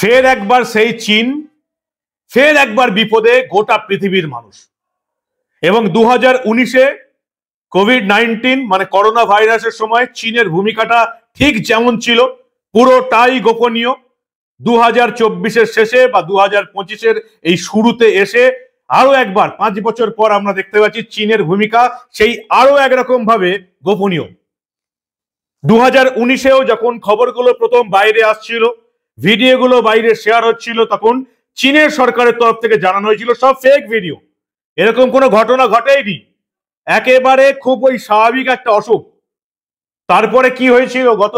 ফের একবার সেই চীন, ফের একবার বিপদে গোটা পৃথিবীর মানুষ। এবং 2019-এ কোভিড-19 মানে করোনা ভাইরাসের সময় চীনের ভূমিকাটা ঠিক যেমন ছিল পুরোটাই গোপনীয়। 2024-এর শেষে বা 2025-এর এই শুরুতে এসে আরো একবার 5 বছর পর আমরা দেখতে পাচ্ছি চীনের ভূমিকা সেই আরো একরকম ভাবে গোপনীয়। 2019-এও যখন খবরগুলো প্রথম বাইরে আসছিল, ভিডিওগুলো বাইরে শেয়ার হচ্ছিল, তখন চীনের সরকারের তরফ থেকে জানানো হয়েছিল সব ফেক ভিডিও, এরকম কোনো ঘটনা ঘটেইনি, একেবারে খুব ওই স্বাভাবিক একটা অসুখ। তারপরে কি হয়েছিল গত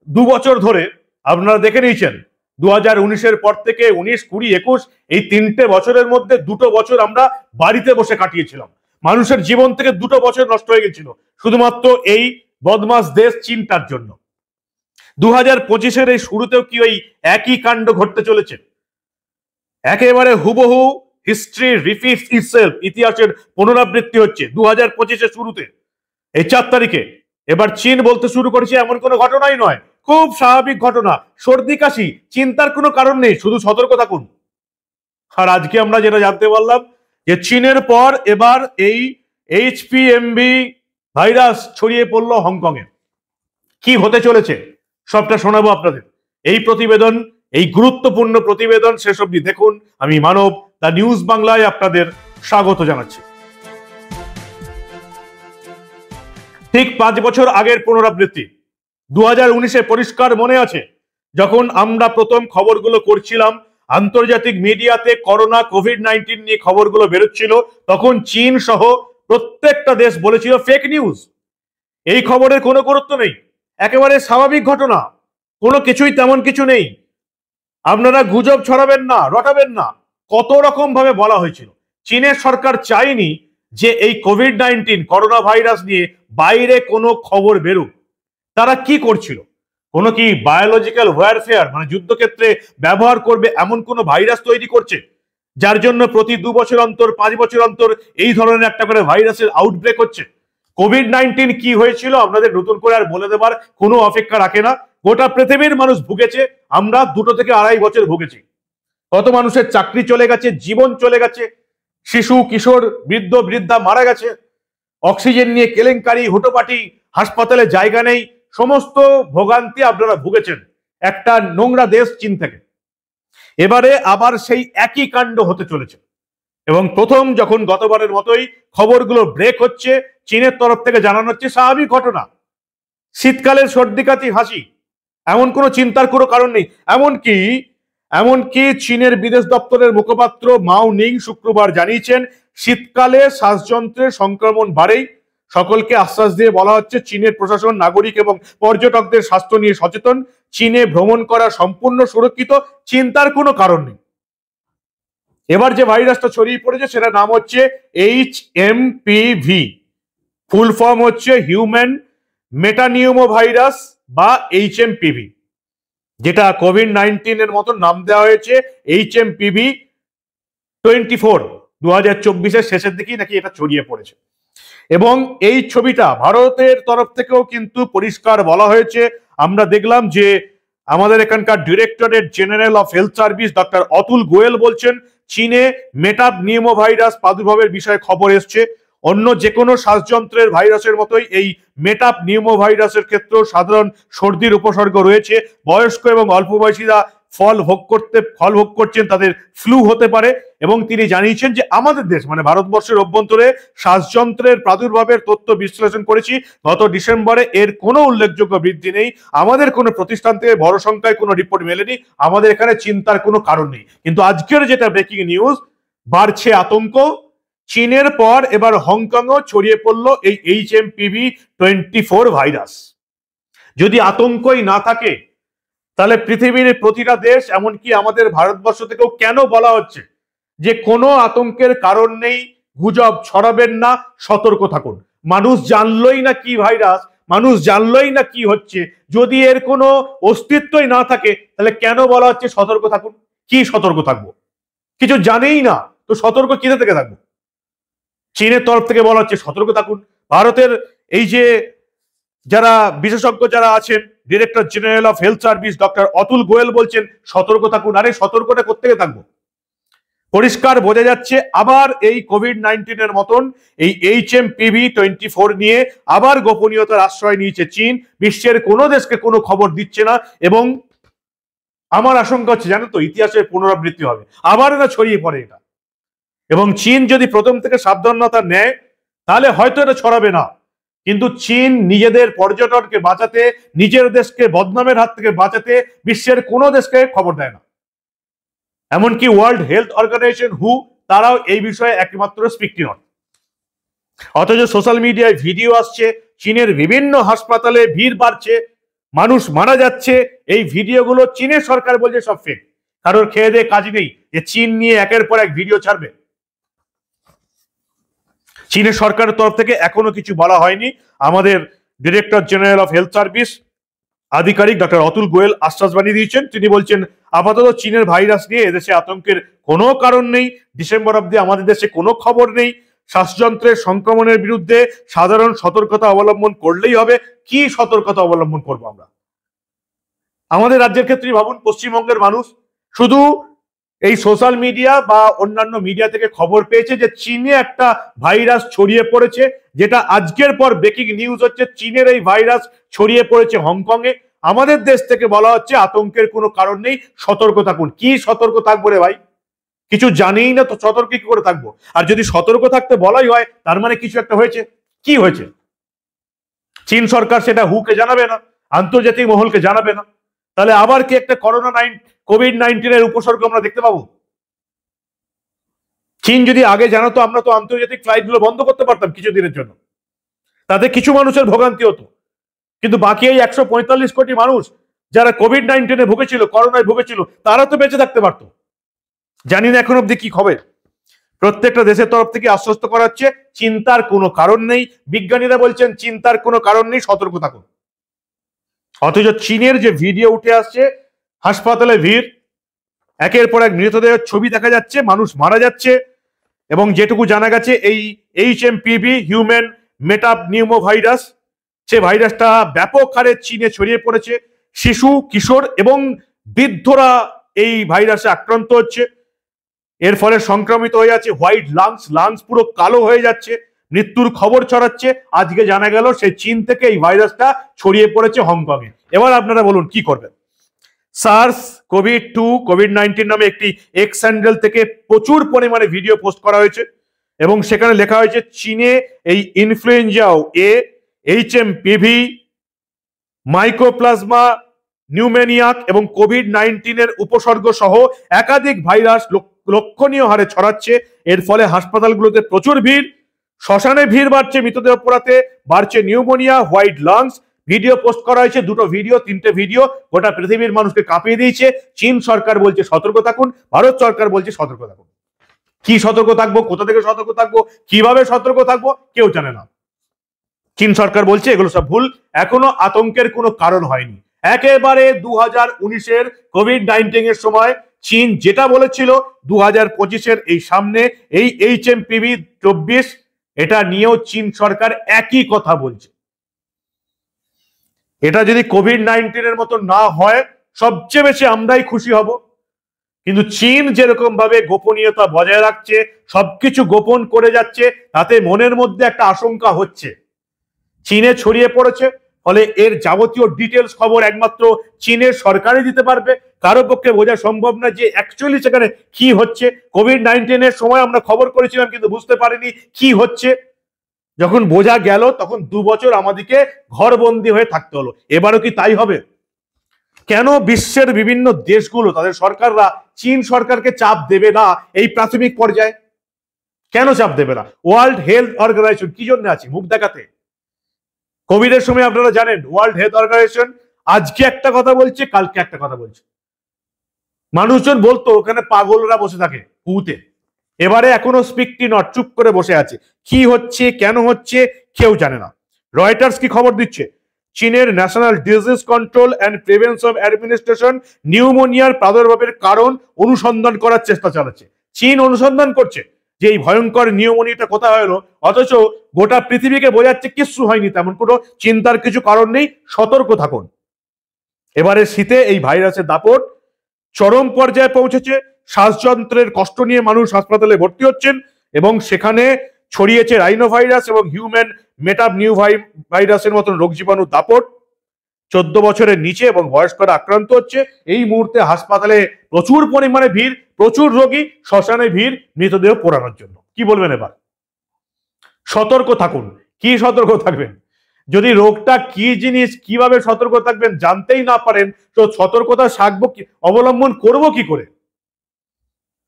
2 বছর ধরে আপনারা দেখে নিয়েছেন। 2019-এর পর থেকে 19, 20, 21 এই 3টে বছরের মধ্যে 2টো বছর আমরা বাড়িতে বসে কাটিয়েছিলাম। মানুষের জীবন থেকে 2টো বছর নষ্ট হয়ে গেছিল শুধুমাত্র এই বদমাস দেশ চীনটার জন্য। 2025-এর এই শুরুতেও কি ওই একই কাণ্ড ঘটতে চলেছে? একেবারে হুবহু হিস্ট্রি রিপিটস ইটসেলফ, ইতিহাসের পুনরাবৃত্তি হচ্ছে 2025-এর শুরুতে এই 4 তারিখে। এবার চীন বলতে শুরু করেছে এমন কোনো ঘটনাই নয়, খুব স্বাভাবিক ঘটনা, সর্দি কাশি, চিন্তার কোনো কারণ নেই, শুধু সতর্ক থাকুন। আর আজকে আমরা যেটা জানতে পারলাম যে চীনের পর এবার এই HPMV ভাইরাস ছড়িয়ে পড়লো হংকংয়ে। কি হতে চলেছে সবটা শোনাবো আপনাদের। এই প্রতিবেদন, এই গুরুত্বপূর্ণ প্রতিবেদন শেষ অবধি দেখুন। আমি মানব, দ্য নিউজ বাংলায় আপনাদের স্বাগত জানাচ্ছি। ঠিক 5 বছর আগের পুনরাবৃত্তি। 2019-এ পরিষ্কার মনে আছে যখন আমরা প্রথম খবরগুলো করছিলাম, আন্তর্জাতিক মিডিয়াতে করোনা কোভিড-19 নিয়ে খবরগুলো বেরোচ্ছিল, তখন চীন সহ প্রত্যেকটা দেশ বলেছিল ফেক নিউজ, এই খবরের কোনো গুরুত্ব নেই, একেবারে স্বাভাবিক ঘটনা, কোনো কিছুই তেমন কিছু নেই, আপনারা গুজব ছড়াবেন না, রটাবেন না, কত রকম ভাবে বলা হয়েছিল। চীনের সরকার চায়নি যে এই কোভিড-19 করোনা ভাইরাস নিয়ে বাইরে কোনো খবর বেরুক। তারা কি করছিল? কোনো কি বায়োলজিক্যাল ওয়ারফেয়ার মানে যুদ্ধক্ষেত্রে ব্যবহার করবে এমন কোনো ভাইরাস তৈরি করছে, যার জন্য প্রতি 2 বছর অন্তর 5 বছর অন্তর এই ধরনের একটা করে ভাইরাসের আউটব্রেক হচ্ছে? কোভিড-19 কি হয়েছিল আপনাদের নতুন করে আর বলে দেবার কোনো অপেক্ষা রাখে না। গোটা পৃথিবীর মানুষ ভুগেছে, আমরা 2 থেকে 2.5 বছর ভুগেছি। কত মানুষের চাকরি চলে গেছে, জীবন চলে গেছে, শিশু কিশোর বৃদ্ধ বৃদ্ধা মারা গেছে, অক্সিজেন নিয়ে কেলেঙ্কারি, হুটোপাটি, হাসপাতালে জায়গা নেই, সমস্ত ভোগান্তি আপনারা ভুগেছেন একটা নোংরা দেশ চীন থেকে। এবারে আবার সেই একই কাণ্ড হতে চলেছে। এবং প্রথম যখন গতবারের মতোই খবরগুলো ব্রেক হচ্ছে, চীনের তরফ থেকে জানানো হচ্ছে স্বাভাবিক ঘটনা, শীতকালের সর্দি কাশি হাসি, এমন কোনো চিন্তার কোনো কারণ নেই। এমনকি চীনের বিদেশ দপ্তরের মুখপাত্র মাও নিং শুক্রবার জানিয়েছেন শীতকালে শ্বাসযন্ত্রের সংক্রমণ বাড়েই। সকলকে আশ্বাস দিয়ে বলা হচ্ছে চীনের প্রশাসন, নাগরিক এবং পর্যটকদের স্বাস্থ্য নিয়ে সচেতন, চীনে ভ্রমণ করা সম্পূর্ণ সুরক্ষিত, চিন্তার কোনো কারণ নেই। এবার যে ভাইরাসটা ছড়িয়ে পড়েছে সেটার নাম হচ্ছে HMPV, ফুল ফর্ম হচ্ছে হিউম্যান মেটানিউমো ভাইরাস বা HMPV, যেটা কোভিড-19 এর মতো নাম দেওয়া হয়েছে HMPV-24। 2024-এর শেষের দিকেই নাকি এটা ছড়িয়ে পড়েছে। এবং এই ছবিটা ভারতের তরফ থেকেও কিন্তু পরিষ্কার বলা হয়েছে। আমরা দেখলাম যে আমাদের এখানকার directorate general of health service doctor Atul Goel বলছেন চীনে মেটানিউমো ভাইরাস প্রাদুর্ভাবের বিষয়ে খবর এসছে। অন্য যে কোনো শ্বাসযন্ত্রের ভাইরাসের মতোই এই মেটানিউমো ভাইরাসের ক্ষেত্রেও সাধারণ সর্দির উপসর্গ রয়েছে। বয়স্ক এবং অল্প বয়সীরা ফল ভোগ করছেন, তাদের ফ্লু হতে পারে। এবং তিনি জানিয়েছেন যে আমাদের দেশ মানে ভারতবর্ষের অভ্যন্তরে শ্বাসযন্ত্রের প্রাদুর্ভাবের তথ্য বিশ্লেষণ করেছি, গত ডিসেম্বরে এর কোনো উল্লেখযোগ্য বৃদ্ধি নেই। আমাদের কোনো প্রতিষ্ঠান থেকে বড় সংখ্যায় কোনো রিপোর্ট মেলেনি, আমাদের এখানে চিন্তার কোনো কারণ নেই। কিন্তু আজকের যেটা ব্রেকিং নিউজ, বাড়ছে আতঙ্ক। চীনের পর এবার হংকংও ছড়িয়ে পড়লো এই HMPV-24 ভাইরাস। যদি আতঙ্কই না থাকে তাহলে পৃথিবীর প্রতিটা দেশ, এমনকি আমাদের ভারতবর্ষ থেকেও কেন বলা হচ্ছে যে কোনো আতঙ্কের কারণ নেই, গুজব ছড়াবেন না, সতর্ক থাকুন? মানুষ জানলই না কি ভাইরাস, মানুষ জানলই না কি হচ্ছে, যদি এর কোনো অস্তিত্বই না থাকে তাহলে কেন বলা হচ্ছে সতর্ক থাকুন? কি সতর্ক থাকবো? কিছু জানেই না তো সতর্ক কিসে থেকে থাকবো? চীনের তরফ থেকে বলা হচ্ছে সতর্ক থাকুন। ভারতের এই যে যারা বিশেষজ্ঞ যারা আছেন director general of health service doctor Atul Goel বলছেন সতর্ক থাকুন। আরে সতর্কতা কোত্থেকে থাকবো? পরিষ্কার বোঝা যাচ্ছে আবার এই কোভিড-19 মতন এই HMPV-24 নিয়ে আবার গোপনীয়তার আশ্রয় নিয়েছে চীন। বিশ্বের কোনো দেশকে কোনো খবর দিচ্ছে না এবং আমার আশঙ্কা হচ্ছে জানো তো, ইতিহাসের পুনরাবৃত্তি হবে, আবার না ছড়িয়ে পড়ে এটা। এবং চীন যদি প্রথম থেকে সাবধানতা নেয় তাহলে হয়তো এটা ছড়াবে না, কিন্তু চীন নিজেদের পর্যটনকে বাঁচাতে, নিজের দেশকে বদনামের হাত থেকে বাঁচাতে বিশ্বের কোনো দেশকে খবর দেয় না। এমনকি ওয়ার্ল্ড হেলথ অর্গানাইজেশন তারাও এই বিষয়ে একমাত্র স্পিকটি নয়। অথচ সোশ্যাল মিডিয়ায় ভিডিও আসছে, চীনের বিভিন্ন হাসপাতালে ভিড় বাড়ছে, মানুষ মারা যাচ্ছে। এই ভিডিওগুলো চীনের সরকার বলছে সব ফেক। কারোর খেয়ে দিয়ে কাজ নেই যে চীন নিয়ে একের পর এক ভিডিও ছাড়বে। চীনের সরকারের তরফ থেকে এখনো কিছু বলা হয়নি। আমাদের director general of health service আধিকারিক ডক্টর অতুল গোয়েল আশ্বাস বানিয়ে দিয়েছেন। তিনি বলছেন আপাতত চীনের ভাইরাস নিয়ে এদেশে আতঙ্কের কোনো কারণ নেই। ডিসেম্বর অবধি আমাদের দেশে কোনো খবর নেই। শ্বাসযন্ত্রের সংক্রমণের বিরুদ্ধে সাধারণ সতর্কতা অবলম্বন করলেই হবে। কি সতর্কতা অবলম্বন করবো আমরা? আমাদের রাজ্যের ক্ষেত্রে ভাবুন, পশ্চিমবঙ্গের মানুষ শুধু এই সোশ্যাল মিডিয়া বা অন্যান্য মিডিয়া থেকে খবর পেয়েছে যে চীনে একটা ভাইরাস ছড়িয়ে পড়েছে, যেটা আজকের পর ব্রেকিং নিউজ হচ্ছে চীনের এই ভাইরাস ছড়িয়ে পড়েছে হংকং এ। আমাদের দেশ থেকে বলা হচ্ছে আতঙ্কের কোনো কারণ নেই, সতর্ক থাকুন। কি সতর্ক থাকবো রে ভাই? কিছু জানিই না তো সতর্ক কি করে থাকবো? আর যদি সতর্ক থাকতে বলাই হয় তার মানে কিছু একটা হয়েছে। কি হয়েছে? চীন সরকার সেটা কে জানাবে না, আন্তর্জাতিক মহলকে জানাবে না, তাহলে আবার কি একটা কোভিড-19 উপসর্গ আমরা দেখতে পাবো? চীন যদি আগে জানাতো আমরা তো আন্তর্জাতিক ফ্লাইট গুলো বন্ধ করতে পারতাম কিছুদিনের জন্য, তাতে কিছু মানুষের ভোগান্তি হতো। কিন্তু বাকি এই 145 কোটি মানুষ যারা কোভিড-19 ভুগেছিল, করোনায় ভুগেছিল, তারা তো বেঁচে থাকতে পারতো। জানি না এখন অব্দি কি হবে। প্রত্যেকটা দেশের তরফ থেকে আশ্বস্ত করা হচ্ছে চিন্তার কোনো কারণ নেই। বিজ্ঞানীরা বলছেন চিন্তার কোনো কারণ নেই, সতর্ক থাকুন। অথচ চীনের যে ভিডিও উঠে আসছে, হাসপাতালে ভিড়, একের পর এক মৃতদেহের ছবি দেখা যাচ্ছে, মানুষ মারা যাচ্ছে, এবং যেটুকু জানা গেছে এই HMPV হিউম্যান মেটাপনিউমো ভাইরাস, সে ভাইরাসটা ব্যাপক হারে চীনে ছড়িয়ে পড়েছে। শিশু, কিশোর এবং বৃদ্ধরা এই ভাইরাসে আক্রান্ত হচ্ছে। এর ফলে সংক্রমিত হয়ে যাচ্ছে হোয়াইট লাংস পুরো কালো হয়ে যাচ্ছে, মৃত্যুর খবর ছড়াচ্ছে। আজকে জানা গেল সেই চীন থেকে এই ভাইরাসটা ছড়িয়ে পড়েছে হংকং এ। এবার আপনারা বলুন কি করবেন? SARS-CoV-2 কোভিড-19 নামে একটি এক্স হ্যান্ডেল থেকে প্রচুর পরিমাণে ভিডিও পোস্ট করা হয়েছে এবং সেখানে লেখা হয়েছে চীনে এই ইনফ্লুয়েঞ্জাও HMPV, মাইকোপ্লাজমা নিউমোনিয়াক এবং কোভিড-19 উপসর্গ সহ একাধিক ভাইরাস লক্ষণীয় হারে ছড়াচ্ছে। এর ফলে হাসপাতালগুলোতে প্রচুর ভিড়, শ্মশানে ভিড় বাড়ছে, মৃতদেহ পোড়াতে বাড়ছে pneumonia, white lungs. Video post করা হয়েছে, 3টে ভিডিও গোটা পৃথিবীর মানুষকে কাঁপিয়ে দিয়েছে। চীন সরকার বলছে সতর্ক থাকুন, ভারত সরকার বলছে সতর্ক থাকুন। কি সতর্ক থাকবো, কোথা থেকে সতর্ক থাকবো, কিভাবে সতর্ক থাকবো কেউ জানে না। চীন সরকার বলছে এগুলো সব ভুল, এখনো আতঙ্কের কোনো কারণ হয়নি। একেবারে 2019 কোভিড-19 এর সময় চীন যেটা বলেছিল 2025 এই সামনে এই HMPV-24 এটা নিয়েও চীন সরকার একই কথা বলছে। এটা যদি কোভিড-19 মতো না হয় সবচেয়ে বেশি আমরাই খুশি হব। কিন্তু চীন যেরকম ভাবে গোপনীয়তা বজায় রাখছে, সবকিছু গোপন করে যাচ্ছে, তাতে মনের মধ্যে একটা আশঙ্কা হচ্ছে চীনে ছড়িয়ে পড়েছে। ফলে এর যাবতীয় ডিটেলস খবর একমাত্র চীনের সরকারই দিতে পারবে। কারো পক্ষে বোঝা সম্ভব না যে অ্যাকচুয়ালি সেখানে কি হচ্ছে। কোভিড-19 সময় আমরা খবর করেছিলাম কিন্তু বুঝতে পারিনি কি হচ্ছে। যখন বোঝা গেল তখন 2 বছর আমাদেরকে ঘরবন্দি হয়ে থাকতে হলো। এবারও কি তাই হবে? কেন বিশ্বের বিভিন্ন দেশগুলো তাদের সরকাররা চীন সরকারকে চাপ দেবে না এই প্রাথমিক পর্যায়ে? কেন চাপ দেবে না? ওয়ার্ল্ড হেলথ অর্গানাইজেশন কি জন্য আছে? মুখ দেখাতে। কোভিডের সময় আপনারা জানেন ওয়ার্ল্ড হেলথ অর্গানাইজেশন আজকে একটা কথা বলছে, কালকে একটা কথা বলছে। মানুষজন বলতো ওখানে পাগলরা বসে থাকে কুতে, এবারে এখনো স্পিকটি নট, চুপ করে বসে আছে। কি হচ্ছে, কেন হচ্ছে কেউ জানে না। রয়টার্স কি খবর দিচ্ছে? চীনের national disease control and prevention administration নিউমোনিয়ার প্রাদুর্ভাবের কারণ অনুসন্ধান করার চেষ্টা চালাচ্ছে। চীন অনুসন্ধান করছে যে এই ভয়ঙ্কর নিউমোনিয়াটা কোথায় হলো, অথচ গোটা পৃথিবীকে বোঝাচ্ছে কিচ্ছু হয়নি, তেমন কোনো চিন্তার কিছু কারণ নেই, সতর্ক থাকুন। এবারে শীতে এই ভাইরাসের দাপট চরম পর্যায়ে পৌঁছেছে। শ্বাসযন্ত্রের কষ্ট নিয়ে মানুষ হাসপাতালে ভর্তি হচ্ছেন এবং সেখানে ছড়িয়েছে রাইনো ভাইরাস এবং হিউম্যান মেটাবনিউ ভাইরাসের মতন রোগ জীবাণু দাপট। 14 বছরের নিচে এবং বয়স্করা আক্রান্ত হচ্ছে। এই মুহূর্তে হাসপাতালে প্রচুর পরিমাণে ভিড়, প্রচুর রোগী, শ্মশানে ভিড় মৃতদেহ পোড়ানোর জন্য। কি বলবেন এবার? সতর্ক থাকুন। কি সতর্ক থাকবেন? যদি রোগটা কি জিনিস, কিভাবে সতর্ক থাকবেন জানতেই না পারেন, তো সতর্কতা থাকবো কি, অবলম্বন করব কি করে?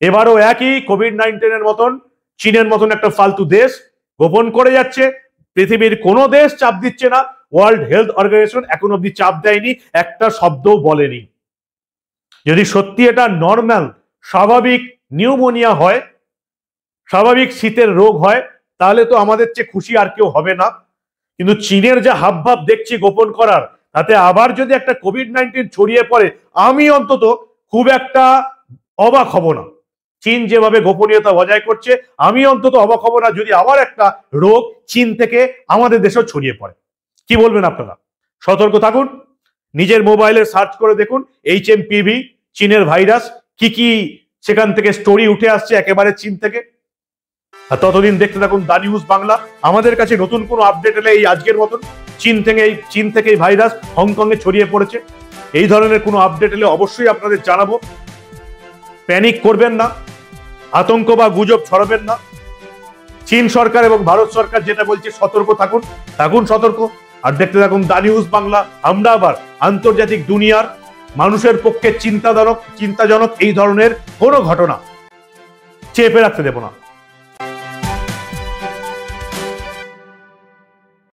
এবারও একই কোভিড-19 মতন চীনের মতন একটা ফালতু দেশ গোপন করে যাচ্ছে। পৃথিবীর কোনো দেশ চাপ দিচ্ছে না। ওয়ার্ল্ড হেলথ অর্গানাইজেশন এখন অব্দি চাপ দেয়নি, একটা শব্দও বলেনি। যদি সত্যি এটা নর্মাল স্বাভাবিক নিউমোনিয়া হয়, স্বাভাবিক শীতের রোগ হয়, তাহলে তো আমাদের চেয়ে খুশি আর কেউ হবে না। কিন্তু চীনের যে হাবভাব দেখছি গোপন করার, তাতে আবার যদি একটা কোভিড-19 ছড়িয়ে পড়ে, আমি অন্তত খুব একটা অবাক হব না। চীন যেভাবে গোপনীয়তা বজায় করছে, আমি অন্তত অবাক হব না যদি আবার একটা রোগ চীন থেকে আমাদের দেশেও ছড়িয়ে পড়ে। কি বলবেন আপনারা? সতর্ক থাকুন। নিজের মোবাইলে সার্চ করে দেখুন HMPV চীনের ভাইরাস, কি কি সেখান থেকে স্টোরি উঠে আসছে একেবারে চীন থেকে। আর ততদিন দেখতে থাকুন দা নিউজ বাংলা। আমাদের কাছে নতুন কোনো আপডেট এলে এই আজকের মতন চীন থেকে এই ভাইরাস হংকং এ ছড়িয়ে পড়েছে, এই ধরনের কোনো আপডেট এলে অবশ্যই আপনাদের জানাবো। প্যানিক করবেন না, আতঙ্ক বা গুজব ছড়াবেন না। চীন সরকার এবং ভারত সরকার যেটা বলছে সতর্ক থাকুন, থাকুন সতর্ক। আর দেখতে থাকুন দা নিউজ বাংলা। আমরা আবার আন্তর্জাতিক দুনিয়ার মানুষের পক্ষে চিন্তাজনক এই ধরনের কোনো ঘটনা চেপে রাখতে দেব না।